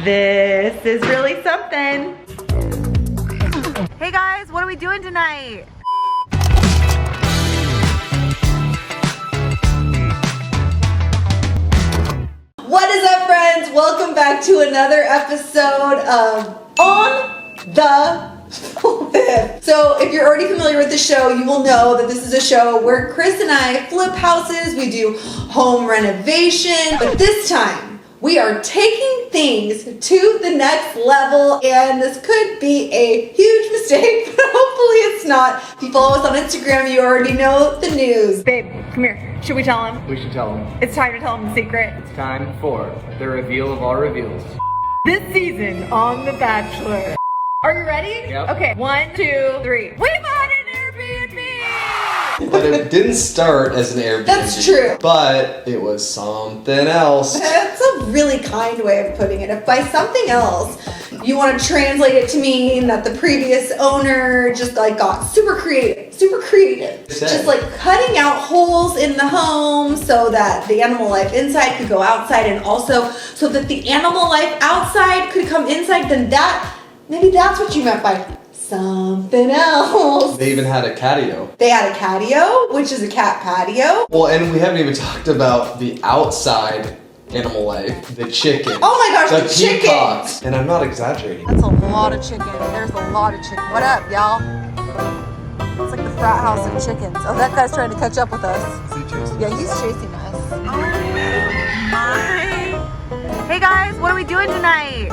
This is really something. Hey guys, what are we doing tonight? What is up, friends? Welcome back to another episode of On the Flip. So if you're already familiar with the show, you will know that this is a show where Chris and I flip houses. We do home renovation, but this time we are taking things to the next level, and this could be a huge mistake, but hopefully it's not. If you follow us on Instagram, you already know the news. Babe, come here. Should we tell him? We should tell him. It's time to tell him the secret. It's time for the reveal of all reveals. This season on The Bachelor. Are you ready? Yep. Okay, 1, 2, 3. We bought an Airbnb! But it didn't start as an Airbnb. That's true. But it was something else. That's a really kind way of putting it. If by something else, you want to translate it to mean that the previous owner just like got super creative. Just like cutting out holes in the home so that the animal life inside could go outside, and also so that the animal life outside could come inside, then maybe that's what you meant by something else. They even had a catio. They had a catio, which is a cat patio. Well, and we haven't even talked about the outside animal life, the chicken. Oh my gosh, the chicken! Peacocks. And I'm not exaggerating. That's a lot of chicken. There's a lot of chicken. What up, y'all? It's like the frat house of chickens. Oh, that guy's trying to catch up with us. Is he chasing? Yeah, he's chasing us. Hi. Hey guys, what are we doing tonight?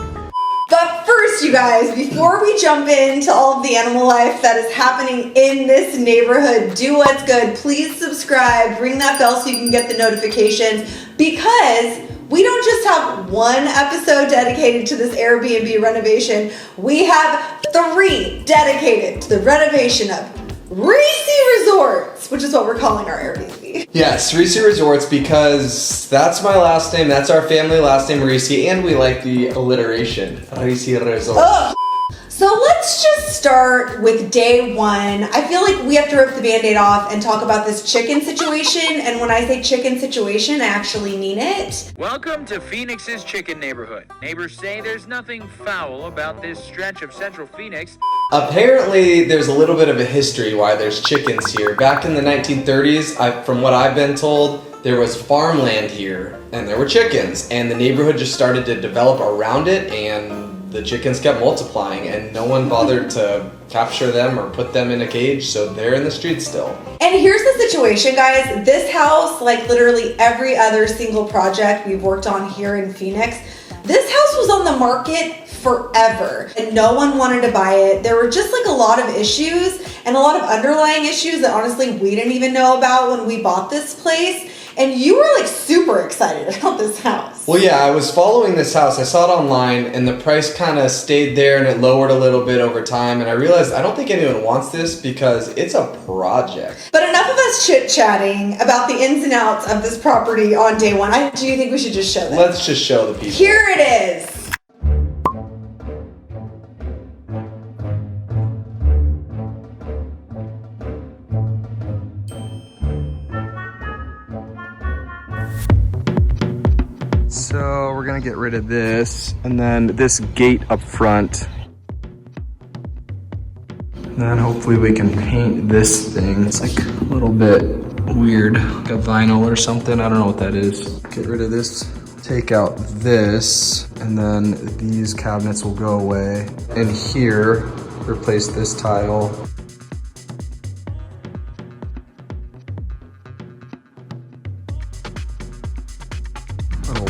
But first, you guys, before we jump into all of the animal life that is happening in this neighborhood, do what's good. Please subscribe, ring that bell so you can get the notifications, because we don't just have one episode dedicated to this Airbnb renovation. We have 3 dedicated to the renovation of Reese Resorts, which is what we're calling our Airbnb. Yes, Reese Resorts, because that's my last name. That's our family last name, Reese, and we like the alliteration. Reese Resorts. Ugh. So let's just start with day 1. I feel like we have to rip the Band-Aid off and talk about this chicken situation. And when I say chicken situation, I actually mean it. Welcome to Phoenix's chicken neighborhood. Neighbors say there's nothing foul about this stretch of central Phoenix. Apparently, there's a little bit of a history why there's chickens here. Back in the 1930s, from what I've been told, there was farmland here and there were chickens, and the neighborhood just started to develop around it, and the chickens kept multiplying, and no one bothered to capture them or put them in a cage, so they're in the streets still. And here's the situation, guys. This house, like literally every other single project we've worked on here in Phoenix, this house was on the market forever and no one wanted to buy it. There were just like a lot of issues and a lot of underlying issues that honestly we didn't even know about when we bought this place. And you were like super excited about this house. Well, yeah, I was following this house. I saw it online, and the price kind of stayed there, and it lowered a little bit over time. And I realized I don't think anyone wants this because it's a project. But enough of us chit-chatting about the ins and outs of this property on day 1. Do you think we should just show them? Let's just show the people. Here it is. So we're gonna get rid of this, and then this gate up front. And then hopefully we can paint this thing. It's like a little bit weird, like a vinyl or something. I don't know what that is. Get rid of this, take out this, and then these cabinets will go away. And here, replace this tile.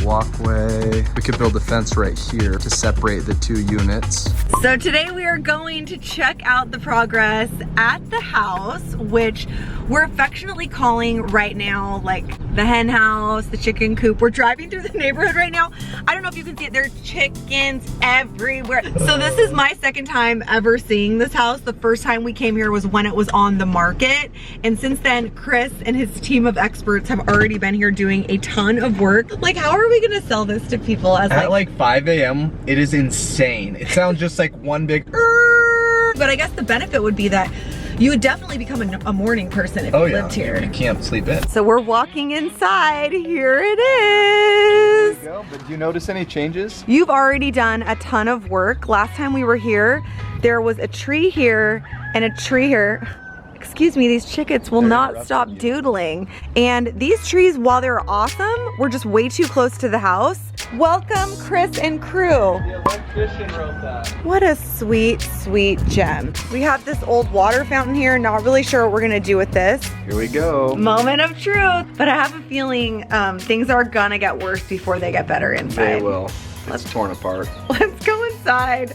Walkway. We could build a fence right here to separate the 2 units. So today we are going to check out the progress at the house, which we're affectionately calling right now like the hen house, the chicken coop. We're driving through the neighborhood right now. I don't know if you can see it, there's chickens everywhere. So this is my second time ever seeing this house. The first time we came here was when it was on the market. And since then, Chris and his team of experts have already been here doing a ton of work. Like, how are we gonna sell this to people as At like 5 a.m., it is insane. It sounds just like one big But I guess the benefit would be that you would definitely become a morning person if you lived here. You can't sleep in. So we're walking inside. Here it is. changes. There you go. But do you notice any changes? You've already done a ton of work. Last time we were here, there was a tree here and a tree here. Excuse me, these chickens will not stop doodling. And these trees, while they're awesome, were just way too close to the house. Welcome, Chris and crew. The electrician wrote that. What a sweet, sweet gem. We have this old water fountain here. Not really sure what we're gonna do with this. Here we go. Moment of truth. But I have a feeling things are gonna get worse before they get better inside. They will. It's torn apart. Let's go inside.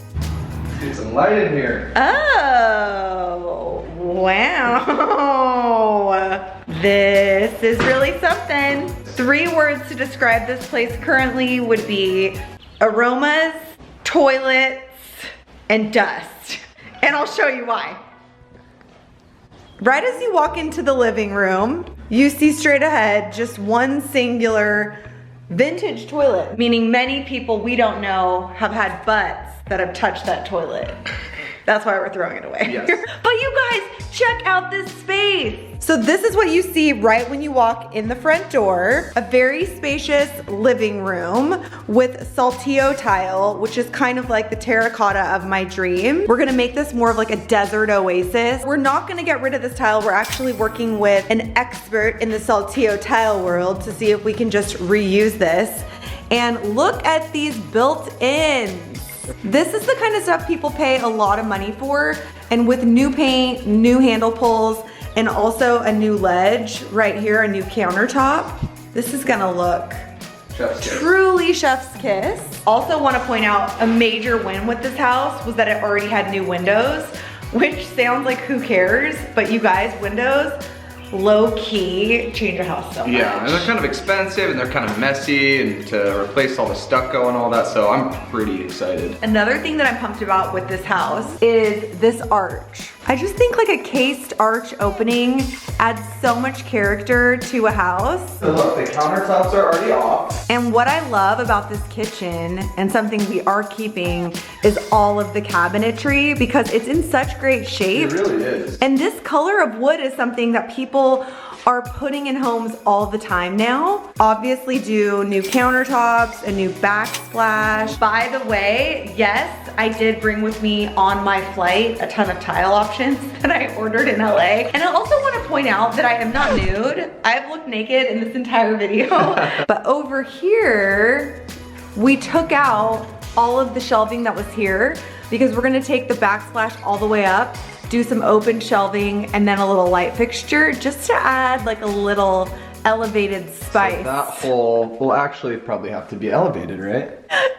See some light in here. Oh, wow. This is really something. 3 words to describe this place currently would be aromas, toilets, and dust. And I'll show you why. Right as you walk into the living room, you see straight ahead just one singular vintage toilet, meaning many people we don't know have had butts that have touched that toilet. That's why we're throwing it away. Yes. But you guys, check out this space. So this is what you see right when you walk in the front door. A very spacious living room with saltillo tile, which is kind of like the terracotta of my dream. We're gonna make this more of like a desert oasis. We're not gonna get rid of this tile. We're actually working with an expert in the saltillo tile world to see if we can just reuse this. And look at these built-ins. This is the kind of stuff people pay a lot of money for, and with new paint, new handle pulls, and also a new ledge right here, a new countertop, this is gonna look Chef's kiss. truly chef's kiss. Also want to point out a major win with this house was that it already had new windows, which sounds like who cares, but you guys, windows, low-key change a house so much. Yeah, and they're kind of expensive and they're kind of messy, and to replace all the stucco and all that, so I'm pretty excited. Another thing that I'm pumped about with this house is this arch. I just think like a cased arch opening adds so much character to a house. So look, the countertops are already off. And what I love about this kitchen, and something we are keeping, is all of the cabinetry because it's in such great shape. It really is. And this color of wood is something that people are putting in homes all the time now. Obviously do new countertops, a new backsplash. By the way, yes, I did bring with me on my flight a ton of tile options that I ordered in LA. And I also want to point out that I am not nude. I've looked naked in this entire video. But over here, we took out all of the shelving that was here because we're gonna take the backsplash all the way up, do some open shelving, and then a little light fixture just to add like a little elevated spice. So that hole will actually probably have to be elevated, right?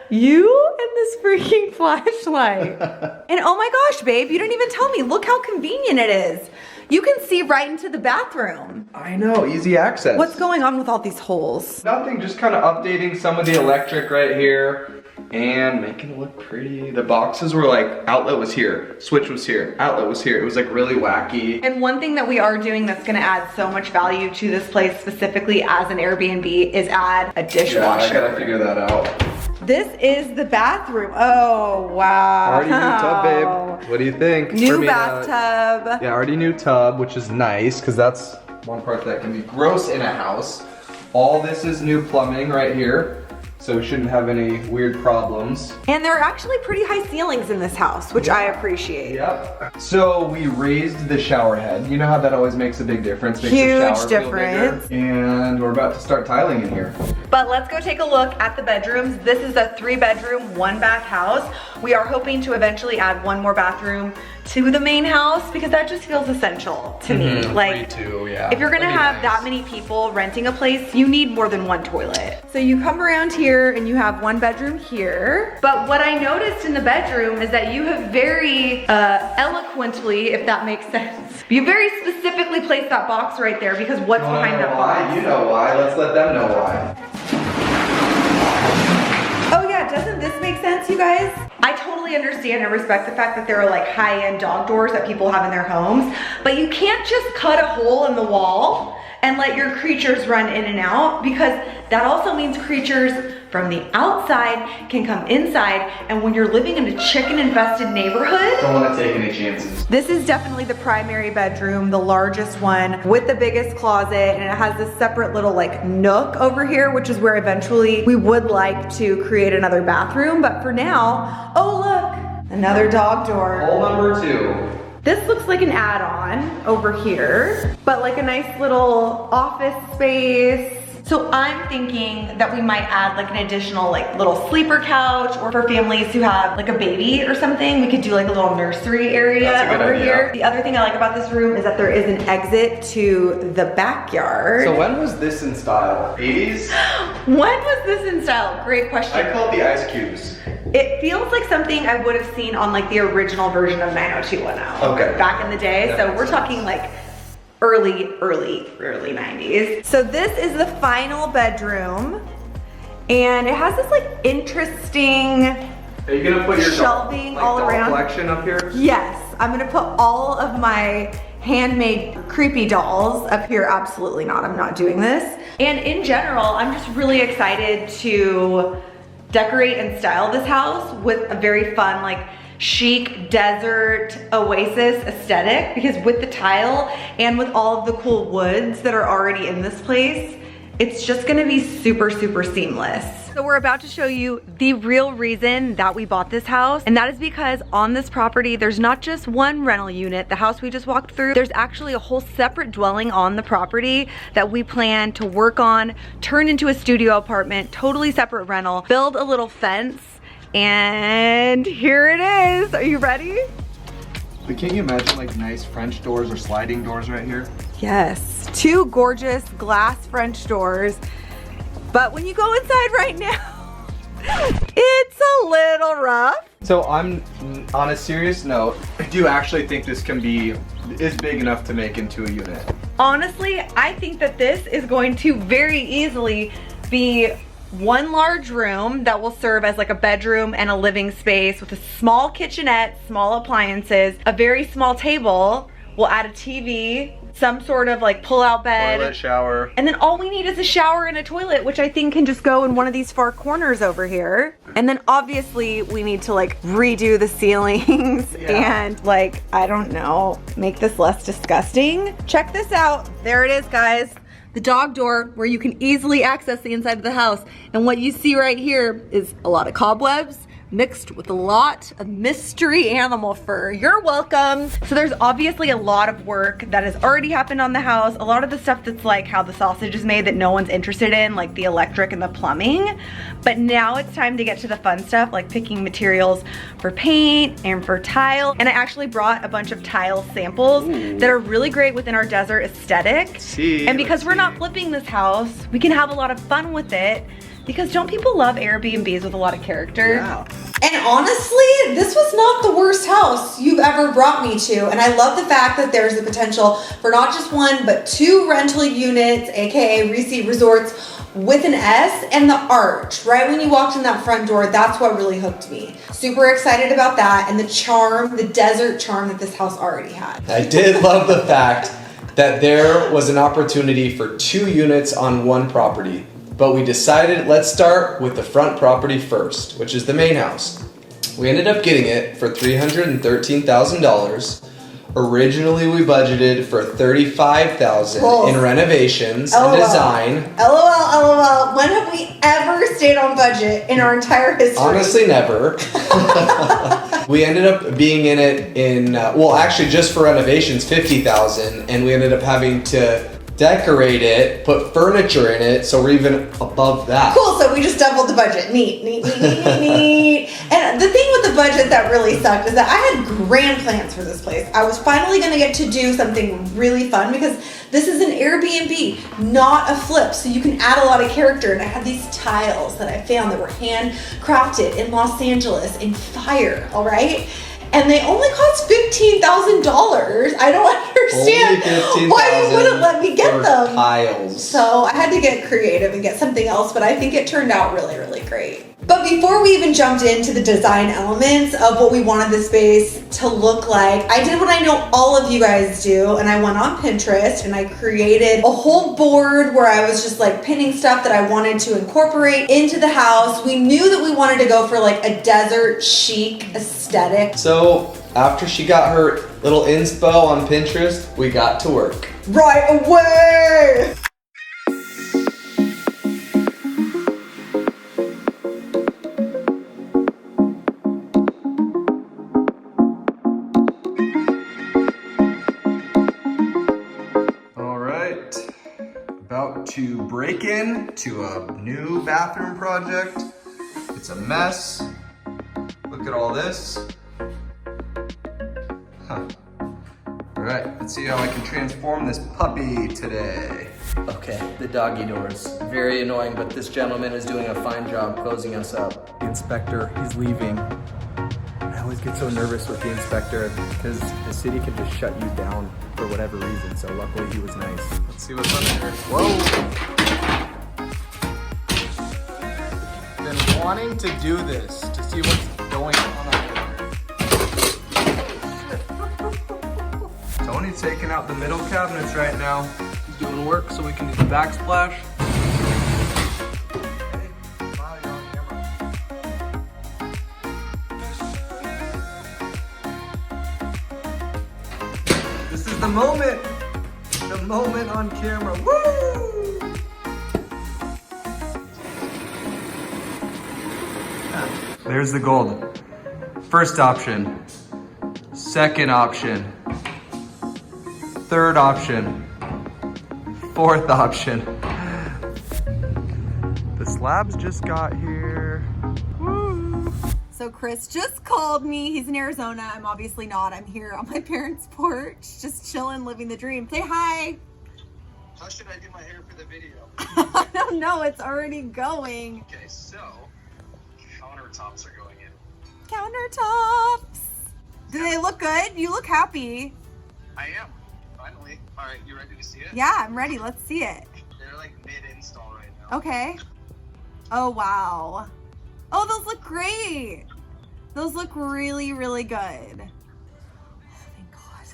You and this freaking flashlight. And oh my gosh, babe, you didn't even tell me. Look how convenient it is. You can see right into the bathroom. I know, easy access. What's going on with all these holes? Nothing, just kind of updating some of the electric right here and making it look pretty. The boxes were like, outlet was here, switch was here, outlet was here. It was like really wacky. And one thing that we are doing that's gonna add so much value to this place specifically as an Airbnb is add a dishwasher. Yeah, I gotta figure that out. This is the bathroom. Oh, wow. Already new tub, babe. What do you think? New bathtub. Yeah, already new tub, which is nice, because that's One part that can be gross in a house. All this is new plumbing right here, so we shouldn't have any weird problems. And there are actually pretty high ceilings in this house, which I appreciate. Yep. So we raised the shower head. You know how that always makes a big difference? Makes the Huge shower feel difference. bigger. And we're about to start tiling in here. But let's go take a look at the bedrooms. This is a 3-bedroom, 1-bath house. We are hoping to eventually add 1 more bathroom to the main house because that just feels essential to me. Like, yeah. if you're gonna That'd be have nice. that many people renting a place, you need more than 1 toilet. So you come around here and you have 1 bedroom here. But what I noticed in the bedroom is that you have very eloquently, if that makes sense, you very specifically placed that box right there because what's You wanna behind know that why? box? You know why. Let's let them know why. Oh yeah, doesn't this make sense, you guys? I totally understand and respect the fact that there are like high-end dog doors that people have in their homes, but you can't just cut a hole in the wall and let your creatures run in and out because that also means creatures from the outside can come inside. And when you're living in a chicken infested neighborhood, Don't want to take any chances. this is definitely the primary bedroom, the largest one with the biggest closet, and it has this separate little like nook over here, which is where eventually we would like to create another bathroom. But for now, oh look, another dog door. Hole number 2. This looks like an add-on over here, but like a nice little office space. So I'm thinking that we might add like an additional like little sleeper couch, or for families who have like a baby or something, we could do like a little nursery area That's a good over idea. here. The other thing I like about this room is that there is an exit to the backyard. So when was this in style? 80s? When was this in style? Great question. I call it the ice cubes. It feels like something I would have seen on like the original version of 90210. Okay. Back in the day. That So makes we're sense. talking like early 90s. So this is the final bedroom, and it has this like interesting, Are you gonna put your Shelving all doll around? collection up here? yes, I'm gonna put all of my handmade creepy dolls up here. Absolutely not, I'm not doing this. And in general, I'm just really excited to decorate and style this house with a very fun, like chic desert oasis aesthetic, because with the tile and with all of the cool woods that are already in this place, it's just gonna be super, super seamless. So we're about to show you the real reason that we bought this house, and that is because on this property, there's not just one rental unit, the house we just walked through, there's actually a whole separate dwelling on the property that we plan to work on, turn into a studio apartment, totally separate rental, build a little fence, and here it is. Are you ready? But can't you imagine like nice French doors or sliding doors right here? Yes, 2 gorgeous glass French doors. But when you go inside right now, it's a little rough. So I'm, on a serious note, do you actually think this is big enough to make into a unit? Honestly, I think that this is going to very easily be one large room that will serve as like a bedroom and a living space with a small kitchenette, small appliances, a very small table. We'll add a TV, some sort of like pull-out bed. Toilet, shower. And then all we need is a shower and a toilet, which I think can just go in one of these far corners over here. And then obviously we need to like redo the ceilings and like, I don't know, make this less disgusting. Check this out. There it is, guys. The dog door where you can easily access the inside of the house. And what you see right here is a lot of cobwebs mixed with a lot of mystery animal fur. You're welcome. So there's obviously a lot of work that has already happened on the house. A lot of the stuff that's like how the sausage is made that no one's interested in, like the electric and the plumbing. But now it's time to get to the fun stuff, like picking materials for paint and for tile. And I actually brought a bunch of tile samples that are really great within our desert aesthetic. And because we're not flipping this house, we can have a lot of fun with it. Because don't people love Airbnbs with a lot of character? Yeah. And honestly, this was not the worst house you've ever brought me to. And I love the fact that there's the potential for not just one, but 2 rental units, AKA Receipt Resorts, with an S, and the arch. Right when you walked in that front door, that's what really hooked me. Super excited about that, and the charm, the desert charm that this house already had. I did love the fact that there was an opportunity for 2 units on one property. But we decided, let's start with the front property first, which is the main house. We ended up getting it for $313,000. Originally, we budgeted for $35,000 in renovations and design. LOL. When have we ever stayed on budget in our entire history? Honestly, never. We ended up being in it in, well, actually just for renovations, $50,000, and we ended up having to decorate it, put furniture in it, so we're even above that. Cool, so we just doubled the budget. Neat. And the thing with the budget that really sucked is that I had grand plans for this place. I was finally gonna get to do something really fun because this is an Airbnb, not a flip, so you can add a lot of character. And I had these tiles that I found that were handcrafted in Los Angeles in fire, all right? And they only cost $15,000. I don't understand why you wouldn't let me get them. Tiles. So I had to get creative and get something else, but I think it turned out really, really great. But before we even jumped into the design elements of what we wanted the space to look like, I did what I know all of you guys do, and I went on Pinterest and I created a whole board where I was just like pinning stuff that I wanted to incorporate into the house. We knew that we wanted to go for like a desert chic aesthetic. So after she got her little inspo on Pinterest, we got to work. Right away! About to break in to a new bathroom project. It's a mess. Look at all this. Huh. All right, let's see how I can transform this puppy today. Okay, the doggy doors. Very annoying, but this gentleman is doing a fine job closing us up. The inspector, he's leaving. I always get so nervous with the inspector because the city can just shut you down for whatever reason, so luckily he was nice. Let's see what's under here. Whoa! Been wanting to do this, to see what's going on under there. Tony's taking out the middle cabinets right now. He's doing work so we can do the backsplash. This is the moment on camera. Woo! There's the gold. First option, second option, third option, fourth option. The slabs just got here. Woo! So Chris just called me. He's in Arizona. I'm obviously not. I'm here on my parents' porch, just chilling, living the dream. Say hi. How should I do my hair for the video? I don't know. It's already going. Okay, so countertops are going in. Countertops. Do they look good? You look happy. I am, finally. All right, you ready to see it? Yeah, I'm ready. Let's see it. They're like mid-install right now. Okay. Oh, wow. Oh, those look great. Those look really, really good. Oh, thank God.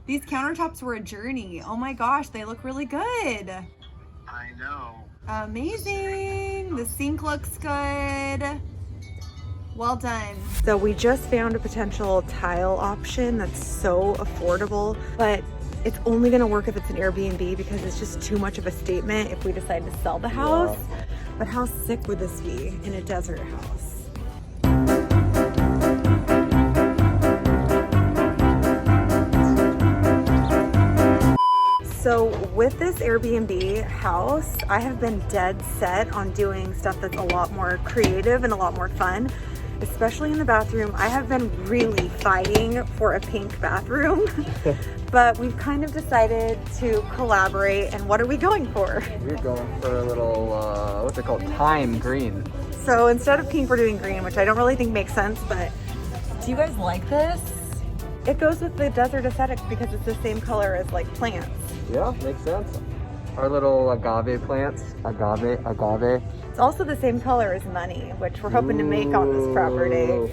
These countertops were a journey. Oh my gosh, they look really good. I know. Amazing. The sink looks good. Well done. So we just found a potential tile option that's so affordable, but it's only gonna work if it's an Airbnb because it's just too much of a statement if we decide to sell the house. Yeah. But how sick would this be in a desert house? So with this Airbnb house, I have been dead set on doing stuff that's a lot more creative and a lot more fun, especially in the bathroom. I have been really fighting for a pink bathroom, but we've kind of decided to collaborate. And what are we going for? We're going for a little, what's it called? Thyme green. So instead of pink, we're doing green, which I don't really think makes sense, but do you guys like this? It goes with the desert aesthetic because it's the same color as like plants. Yeah, makes sense. Our little agave plants, agave. It's also the same color as money, which we're hoping to make on this property.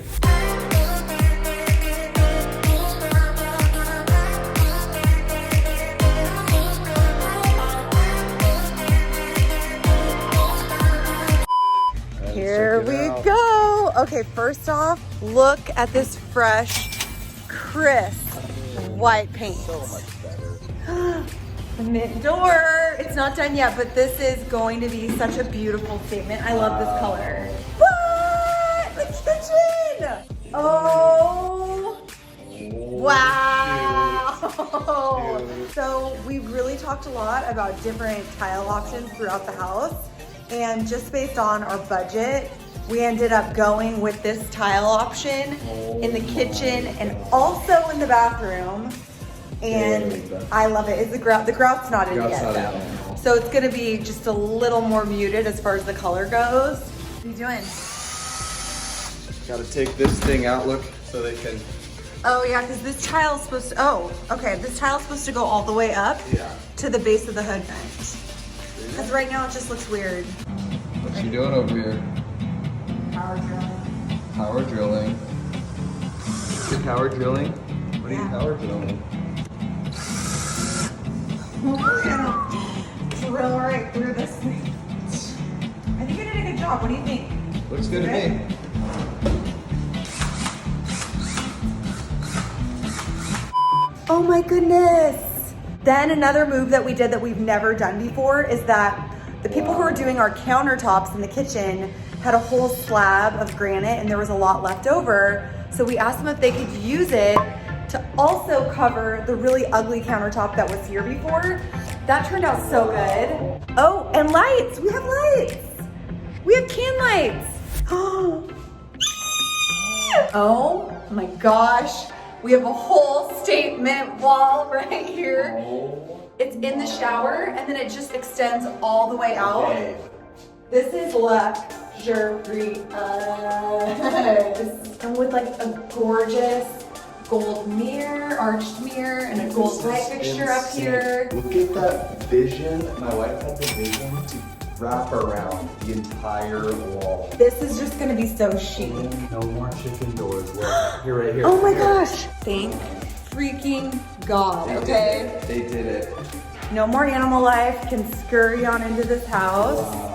Here we go. Okay, first off, look at this fresh, crisp white paint. So much better. The mid door. It's not done yet, but this is going to be such a beautiful statement. I love this color. What? The kitchen! Oh! Wow! So we've really talked a lot about different tile options throughout the house. And just based on our budget, we ended up going with this tile option in the kitchen and also in the bathroom. And I love it. The grout's not in yet though. So it's gonna be just a little more muted as far as the color goes. What are you doing? Gotta take this thing out, look, so they can. Oh yeah, because this tile's supposed to, this tile's supposed to go all the way up to the base of the hood vent. Because right now it just looks weird. What's she doing over here? Power drilling. The power drilling? What are you power drilling? We're gonna drill right through this thing. I think I did a good job. What do you think? Looks good to me. Oh my goodness. Then another move that we did that we've never done before is that the people who are doing our countertops in the kitchen had a whole slab of granite and there was a lot left over. So we asked them if they could use it to also cover the really ugly countertop that was here before. That turned out so good. Oh, and lights, we have lights. We have can lights. Oh my gosh. We have a whole statement wall right here. It's in the shower and then it just extends all the way out. This is luxurious. And with like a gorgeous gold mirror, arched mirror, and a gold light fixture up here. Look at that vision. My wife had the vision to wrap around the entire wall. This is just gonna be so chic. No more chicken doors. Look, here, right here. Oh my gosh. Thank freaking God, okay? They did it. No more animal life can scurry on into this house.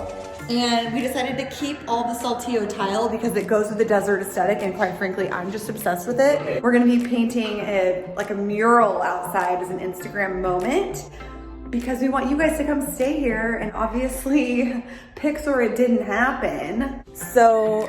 And we decided to keep all the Saltillo tile because it goes with the desert aesthetic, and quite frankly, I'm just obsessed with it. We're gonna be painting like a mural outside as an Instagram moment because we want you guys to come stay here, and obviously Pixar, it didn't happen. So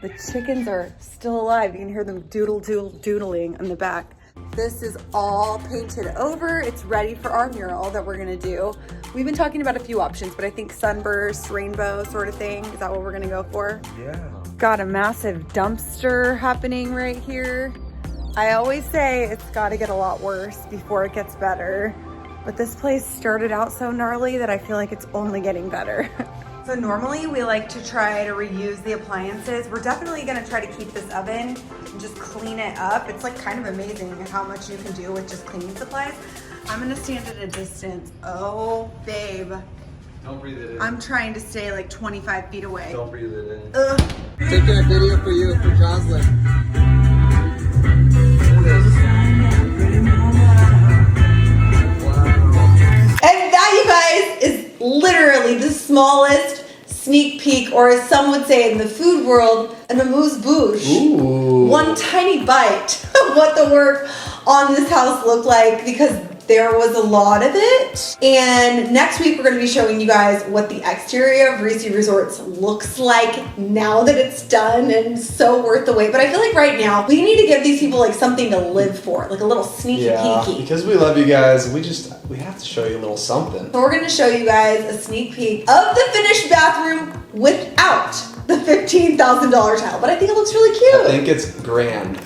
the chickens are still alive. You can hear them doodling in the back. This is all painted over. It's ready for our mural that we're gonna do. We've been talking about a few options, but I think sunburst, rainbow sort of thing. Is that what we're gonna go for? Yeah. Got a massive dumpster happening right here. I always say it's gotta get a lot worse before it gets better. But this place started out so gnarly that I feel like it's only getting better. So normally we like to try to reuse the appliances. We're definitely gonna try to keep this oven and just clean it up. It's like kind of amazing how much you can do with just cleaning supplies. I'm gonna stand at a distance. Oh, babe. Don't breathe it in. I'm trying to stay like 25 feet away. Don't breathe it in. Ugh. Taking a video for you, for Joslyn. And that, you guys, is literally the smallest sneak peek, or as some would say in the food world, an amuse-bouche. Ooh. One tiny bite of what the work on this house looked like, because there was a lot of it. And next week we're going to be showing you guys what the exterior of Reese Resorts looks like now that it's done, and so worth the wait. But I feel like right now we need to give these people like something to live for, like a little sneaky peeky. Because we love you guys, we have to show you a little something. So we're going to show you guys a sneak peek of the finished bathroom without the $15,000 tile. But I think it looks really cute. I think it's grand.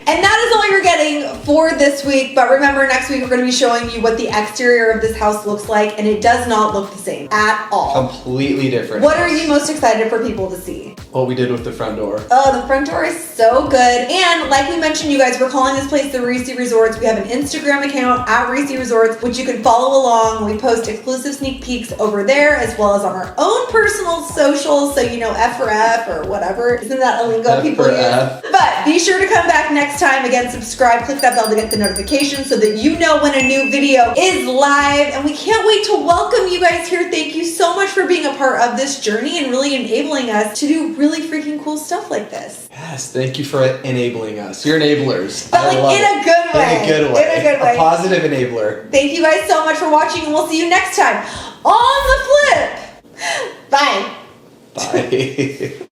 And that is all you're getting for this week. But remember, next week we're going to be showing you what the exterior of this house looks like, and it does not look the same at all. Completely different. What are you most excited for people to see? What we did with the front door. Oh, the front door is so good. And like we mentioned, you guys, we're calling this place the Reese Resorts. We have an Instagram account at Reese Resorts, which you can follow along. We post exclusive sneak peeks over there, as well as on our own personal socials. So, you know, F for F or whatever. Isn't that a lingo F people for use? F. But be sure to come back next time. Again, subscribe, click that bell to get the notification so that you know when a new video is live. And we can't wait to welcome you guys here. Thank you so much for being a part of this journey and really enabling us to do really freaking cool stuff like this. Yes, thank you for enabling us. You're enablers. But I like love in it. a good way. In a good way. In a good way. A positive enabler. Thank you guys so much for watching, and we'll see you next time on The Flip. Bye. Bye.